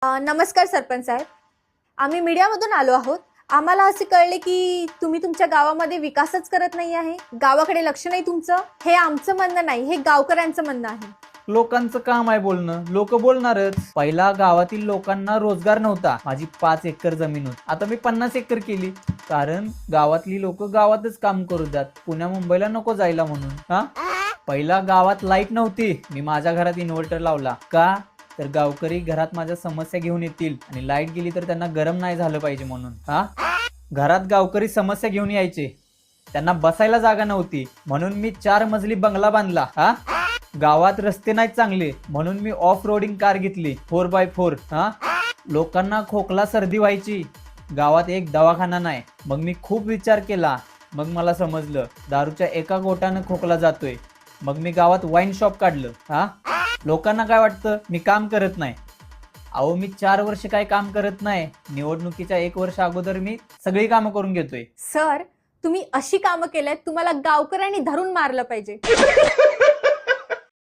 नमस्कार सरपंच साहेब. आम्ही मीडियामधून आलो आहोत. आम्हाला असे कळले की तुम्ही तुमच्या गावामध्ये विकासच करत नाही आहे, गावाकडे लक्ष नाही तुमचं. हे आमचं म्हणणं नाही, हे गावकऱ्यांचं म्हणणं आहे. लोकांचं काम आहे बोलणं, लोक बोलणारच. पहिला गावातील लोकांना रोजगार नव्हता. माझी 5 एकर जमीन होती, आता मी 50 एकर केली. कारण गावातली लोक गावातच काम करू द्यात, पुण्या मुंबईला नको जायला म्हणून. पहिला गावात लाईट नव्हती, मी माझ्या घरात इन्व्हर्टर लावला. का तर गावकरी घरात माझ्या समस्या घेऊन येतील आणि लाईट गेली तर त्यांना गरम नाही झालं पाहिजे म्हणून. घरात गावकरी समस्या घेऊन यायचे, त्यांना बसायला जागा नव्हती म्हणून मी 4 मजली बंगला बांधला. गावात रस्ते नाहीत चांगले म्हणून मी ऑफ रोडिंग कार घेतली 4x4. लोकांना खोकला सर्दी व्हायची, गावात एक दवाखाना नाही. मग मी खूप विचार केला, मग मला समजलं दारूच्या एका गोटानं खोकला जातोय. मग मी गावात वाईन शॉप काढलं. लोकांना काय वाटतं मी काम करत नाही. अहो, मी 4 वर्ष काय काम करत नाही, निवडणुकीच्या 1 वर्ष अगोदर मी सगळी कामं करून घेतोय. सर, तुम्ही अशी कामं केल्यात, तुम्हाला गावकऱ्यांनी धरून मारलं पाहिजे.